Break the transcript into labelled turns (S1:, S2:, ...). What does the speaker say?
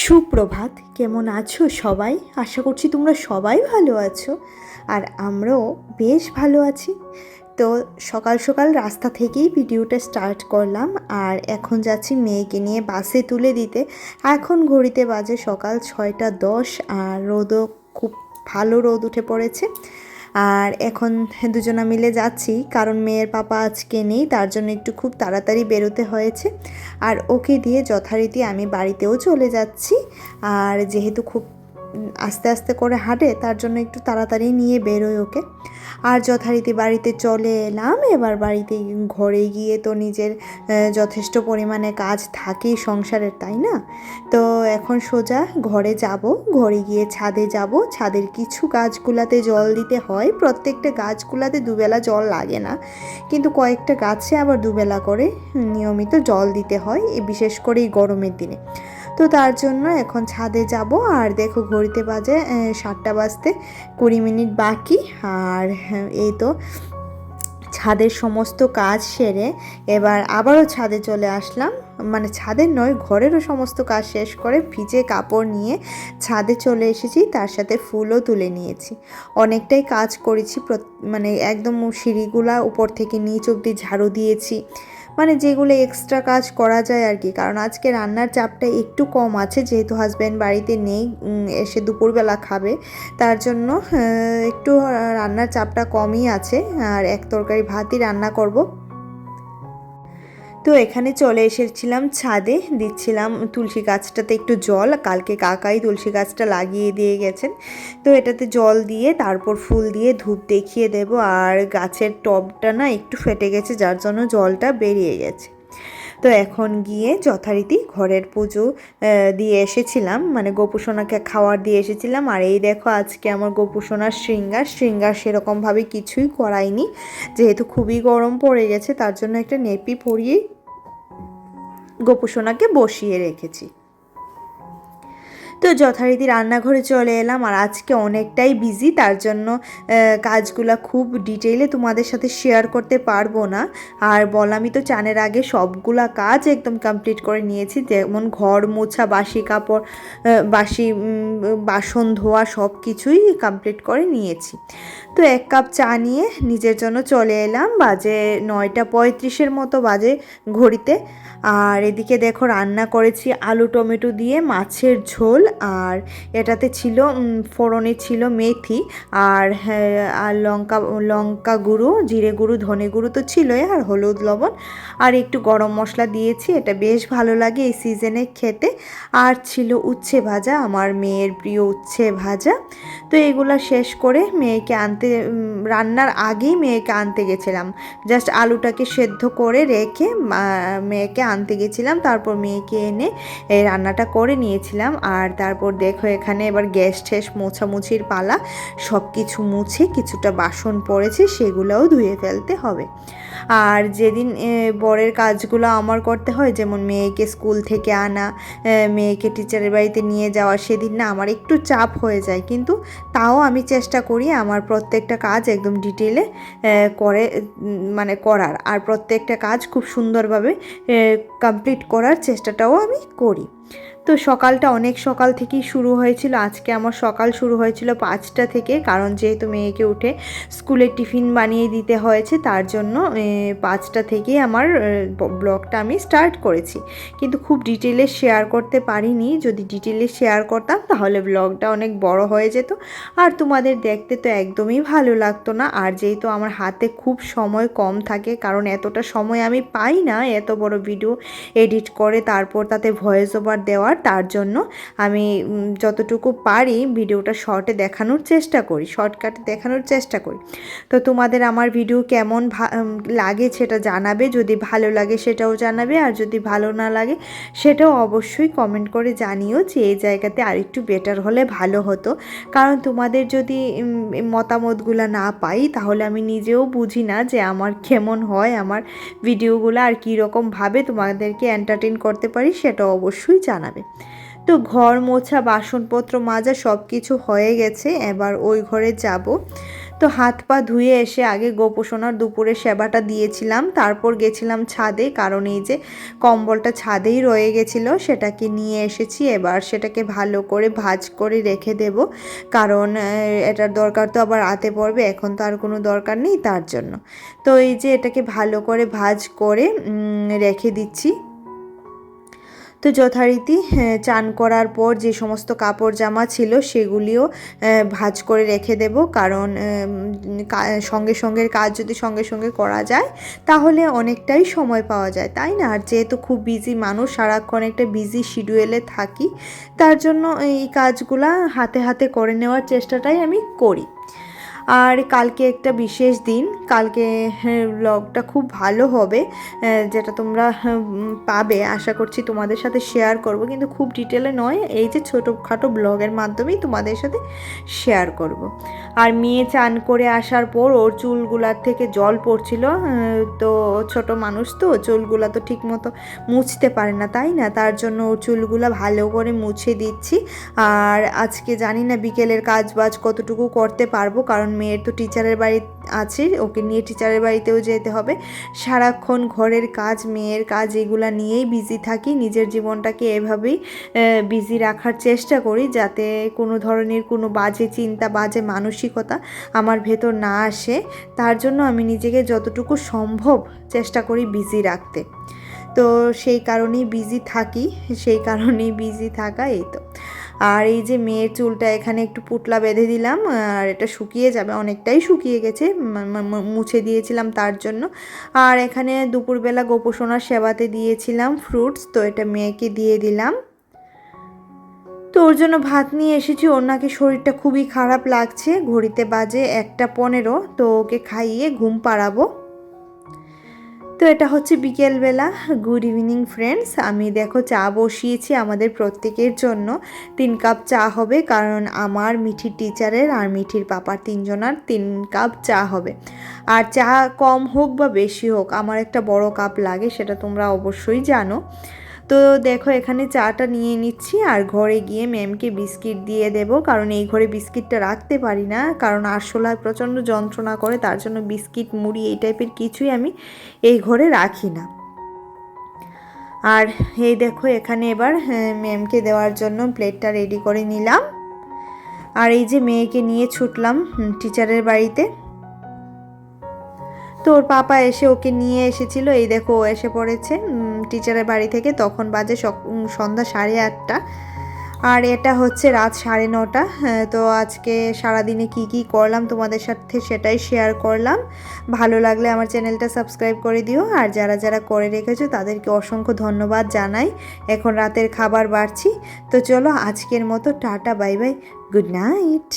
S1: সুপ্রভাত। কেমন আছো সবাই? আশা করছি তোমরা সবাই ভালো আছো, আর আমরাও বেশ ভালো আছি। তো সকাল সকাল রাস্তা থেকেই ভিডিওটা স্টার্ট করলাম, আর এখন যাচ্ছি মেয়েকে নিয়ে বাসে তুলে দিতে। এখন ঘড়িতে বাজে সকাল 6টা 10, আর রোদও খুব ভালো রোদ উঠে পড়েছে। আর এখন দুজনা মিলে যাচ্ছি, কারণ মেয়ের পাপা আজকে নেই, তার জন্য একটু খুব তাড়াতাড়ি বেরোতে হয়েছে। আর ওকে দিয়ে যথারীতি আমি বাড়িতেও চলে যাচ্ছি। আর যেহেতু খুব আস্তে আস্তে করে হাঁটে, তার জন্য একটু তাড়াতাড়ি নিয়ে বেরোয় ওকে। আর যথারীতি বাড়িতে চলে এলাম। এবার বাড়িতে ঘরে গিয়ে তো নিজের যথেষ্ট পরিমাণে কাজ থাকেই সংসারের, তাই না? তো এখন সোজা ঘরে যাব। ঘরে গিয়ে ছাদে যাব। ছাদের কিছু গাছগুলাতে জল দিতে হয়। প্রত্যেকটা গাছগুলাতে দুবেলা জল লাগে না, কিন্তু কয়েকটা গাছে আবার দুবেলা করে নিয়মিত জল দিতে হয়, বিশেষ করে এই গরমের দিনে। তো তার জন্য এখন ছাদে যাব। আর দেখো ঘড়িতে বাজে 7টা বাজতে 20 মিনিট বাকি। আর এই তো ছাদের সমস্ত কাজ সেরে এবার আবারও ছাদে চলে আসলাম। মানে ছাদের নয়, ঘরেরও সমস্ত কাজ শেষ করে ভিজে কাপড় নিয়ে ছাদে চলে এসেছি, তার সাথে ফুলও তুলে নিয়েছি। অনেকটাই কাজ করেছি, মানে একদম সিঁড়িগুলা উপর থেকে নিচ অবধি ঝাড়ু দিয়েছি, মানে যেগুলো এক্সট্রা কাজ করা যায় আর কি। কারণ আজকে রান্নার চাপটা একটু কম আছে, যেহেতু হাজব্যান্ড বাড়িতে নেই, এসে দুপুরবেলা খাবে, তার জন্য একটু রান্নার চাপটা কমই আছে। আর এক তরকারি ভাতই রান্না করব। তো এখানে চলে এসেছিলাম ছাদে, দিচ্ছিলাম তুলসী গাছটাতে একটু জল। কালকে কাকাই তুলসী গাছটা লাগিয়ে দিয়ে গেছেন, তো এটাতে জল দিয়ে তারপর ফুল দিয়ে ধূপ দেখিয়ে দেব। আর গাছের টবটা না একটু ফেটে গেছে, যার জন্য জলটা বেরিয়ে গেছে। তো এখন গিয়ে যথারীতি ঘরের পুজো দিয়ে এসেছিলাম, মানে গোপুসোনাকে খাওয়ার দিয়ে এসেছিলাম। আর এই দেখো আজকে আমার গোপুসোনার শৃঙ্গার সেরকমভাবে কিছুই করাইনি, যেহেতু খুবই গরম পড়ে গেছে, তার জন্য একটা নেপি পরিয়েই গোপুসোনাকে বসিয়ে রেখেছি। তো যথারীতি রান্নাঘরে চলে এলাম। আর আজকে অনেকটাই বিজি, তার জন্য কাজগুলো খুব ডিটেইলে তোমাদের সাথে শেয়ার করতে পারবো না। আর বললামই তো চানের আগে সবগুলা কাজ একদম কমপ্লিট করে নিয়েছি, যেমন ঘর মোছা, বাসি কাপড়, বাসি বাসন ধোয়া, সব কিছুই কমপ্লিট করে নিয়েছি। তো 1 কাপ চা নিয়ে নিজের জন্য চলে এলাম। বাজে 9টা 35 মতো বাজে ঘড়িতে। আর এদিকে দেখো রান্না করেছি আলু টমেটো দিয়ে মাছের ঝোল। আর এটাতে ছিল ফোড়নে ছিল মেথি আর লঙ্কা গুঁড়ো, জিরে গুঁড়ো, ধনে গুঁড়ো তো ছিলই, আর হলুদ লবণ আর একটু গরম মশলা দিয়েছি। এটা বেশ ভালো লাগে এই সিজনে খেতে। আর ছিল উচ্ছে ভাজা, আমার মেয়ের প্রিয় উচ্ছে ভাজা। তো এগুলা শেষ করে মেয়েকে আনতে, রান্নার আগেই মেয়েকে আনতে গেছিলাম। জাস্ট আলুটাকে সেদ্ধ করে রেখে মেয়েকে আনতে গেছিলাম, তারপর মেয়েকে এনে এই রান্নাটা করে নিয়েছিলাম। আর তারপর দেখো এখানে এবার গ্যাস ঠ্যাস মোছামুছির পালা। সব কিছু মুছে কিছুটা বাসন পড়েছে, সেগুলোও ধুয়ে ফেলতে হবে। আর যেদিন বরের কাজগুলো আমার করতে হয়, যেমন মেয়েকে স্কুল থেকে আনা, মেয়েকে টিচারের বাড়িতে নিয়ে যাওয়া, সেদিন না আমার একটু চাপ হয়ে যায়, কিন্তু তাও আমি চেষ্টা করি আমার প্রত্যেকটা কাজ একদম ডিটেলে করে মানে করার, আর প্রত্যেকটা কাজ খুব সুন্দরভাবে কমপ্লিট করার চেষ্টাটাও আমি করি। তো সকালটা অনেক সকাল থেকেই শুরু হয়েছিল। আজকে আমার সকাল শুরু হয়েছিল 5টা থেকে, কারণ যেহেতু মেয়েকে উঠে স্কুলে টিফিন বানিয়ে দিতে হয়েছে, তার জন্য 5টা থেকেই আমার ব্লগটা আমি স্টার্ট করেছি। কিন্তু খুব ডিটেলে শেয়ার করতে পারিনি। যদি ডিটেলে শেয়ার করতাম তাহলে ব্লগটা অনেক বড় হয়ে যেত, আর তোমাদের দেখতে তো একদমই ভালো লাগতো না। আর যেহেতু আমার হাতে খুব সময় কম থাকে, কারণ এতটা সময় আমি পাই না এত বড় ভিডিও এডিট করে তারপর তাতে ভয়েস ওভার দেওয়ার, তার জন্য আমি যতটুকু পারি ভিডিওটা শর্টকাটে দেখানোর চেষ্টা করি। তো তোমাদের আমার ভিডিও কেমন লাগে সেটা জানাবে, যদি ভালো লাগে সেটাও জানাবে, আর যদি ভালো না লাগে সেটাও অবশ্যই কমেন্ট করে জানিও যে এই জায়গাতে আরেকটু বেটার হলে ভালো হতো। কারণ তোমাদের যদি মতামতগুলো না পাই, তাহলে আমি নিজেও বুঝি না যে আমার কেমন হয় আমার ভিডিওগুলো, আর কীরকমভাবে তোমাদেরকে এন্টারটেইন করতে পারি সেটা অবশ্যই জানাবে। তো ঘর মোছা, বাসনপত্র মাজা সব কিছু হয়ে গেছে, এবার ওই ঘরে যাব। তো হাত পা ধুয়ে এসে আগে গোপোষণার দুপুরে সেবাটা দিয়েছিলাম, তারপর গেছিলাম ছাদে, কারণ এই যে কম্বলটা ছাদেই রয়ে গেছিলো সেটাকে নিয়ে এসেছি। এবার সেটাকে ভালো করে ভাঁজ করে রেখে দেব, কারণ এটার দরকার তো আবার রাতে পড়বে, এখন তো আর কোনো দরকার নেই তার জন্য। তো এই যে এটাকে ভালো করে ভাঁজ করে রেখে দিচ্ছি। তো যথারীতি চান করার পর যে সমস্ত কাপড় জামা ছিল সেগুলিও ভাঁজ করে রেখে দেব, কারণ সঙ্গে সঙ্গে কাজ যদি সঙ্গে সঙ্গে করা যায় তাহলে অনেকটাই সময় পাওয়া যায়, তাই না? আর যেহেতু খুব বিজি মানুষ, সারাক্ষণ একটা বিজি শিডিউলে থাকি, তার জন্য এই কাজগুলা হাতে হাতে করে নেওয়ার চেষ্টাটাই আমি করি। আর কালকে একটা বিশেষ দিন, কালকে ব্লগটা খুব ভালো হবে, যেটা তোমরা পাবে আশা করছি, তোমাদের সাথে শেয়ার করব, কিন্তু খুব ডিটেলে নয়, এই যে ছোটোখাটো ব্লগের মাধ্যমেই তোমাদের সাথে শেয়ার করব। আর মেয়ে চান করে আসার পর ওর চুলগুলার থেকে জল পড়ছিল, তো ছোট মানুষ তো চুলগুলা তো ঠিক মতো মুছতে পারে না, তাই না? তার জন্য ওর চুলগুলা ভালো করে মুছে দিচ্ছি। আর আজকে জানি না বিকেলের কাজ বাজ কতটুকু করতে পারবো, কারণ মেয়ের তো টিচারের বাড়ি আছে, ওকে নিয়ে টিচারের বাড়িতেও যেতে হবে। সারাক্ষণ ঘরের কাজ, মেয়ের কাজ, এগুলা নিয়েই বিজি থাকি। নিজের জীবনটাকে এভাবেই বিজি রাখার চেষ্টা করি, যাতে কোনো ধরনের কোনো বাজে চিন্তা, বাজে মানসিকতা আমার ভেতর না আসে। তার জন্য আমি নিজেকে যতটুকু সম্ভব চেষ্টা করি বিজি রাখতে। তো সেই কারণেই বিজি থাকি, সেই কারণেই বিজি থাকা, এই তো। আর এই যে মেয়ের চুলটা এখানে একটু পুটলা বেঁধে দিলাম, আর এটা শুকিয়ে যাবে, অনেকটাই শুকিয়ে গেছে, মুছে দিয়েছিলাম তার জন্য। আর এখানে দুপুরবেলা গোপোষণার সেবাতে দিয়েছিলাম ফ্রুটস, তো এটা মেয়েকে দিয়ে দিলাম। তো ওর জন্য ভাত নিয়ে এসেছি, ওর নাকি শরীরটা খুবই খারাপ লাগছে, ঘড়িতে বাজে 1:15, তো ওকে খাইয়ে ঘুম পাড়াবো। তো এটা হচ্ছে বিকেলবেলা। গুড ইভিনিং ফ্রেন্ডস, আমি দেখো চা বসিয়েছি আমাদের প্রত্যেকের জন্য। 3 কাপ চা হবে, কারণ আমার, মিঠির টিচারের আর মিঠির পাপার 3জনার 3 কাপ চা হবে। আর চা কম হোক বা বেশি হোক আমার একটা বড় কাপ লাগে, সেটা তোমরা অবশ্যই জানো। তো দেখো এখানে চাটা নিয়ে নিচ্ছি, আর ঘরে গিয়ে ম্যামকে বিস্কিট দিয়ে দেব, কারণ এই ঘরে বিস্কিটটা রাখতে পারি না, কারণ আরশোলায় প্রচণ্ড যন্ত্রণা করে, তার জন্য বিস্কিট, মুড়ি এই টাইপের কিছুই আমি এই ঘরে রাখি না। আর এই দেখো এখানে এবার ম্যামকে দেওয়ার জন্য প্লেটটা রেডি করে নিলাম। আর এই যে মেয়েকে নিয়ে ছুটলাম টিচারের বাড়িতে। তো ওর পাপা এসে ওকে নিয়ে এসেছিলো, এই দেখো ও এসে পড়েছে টিচারের বাড়ি থেকে, তখন বাজে সন্ধ্যা 8:30। আর এটা হচ্ছে রাত 9:30। তো আজকে সারাদিনে কি করলাম তোমাদের সাথে সেটাই শেয়ার করলাম। ভালো লাগলে আমার চ্যানেলটা সাবস্ক্রাইব করে দিও, আর যারা যারা করে রেখেছো তাদেরকে অসংখ্য ধন্যবাদ জানাই। এখন রাতের খাবার বাড়ছি। তো চলো আজকের মতো tata, bye bye, good night.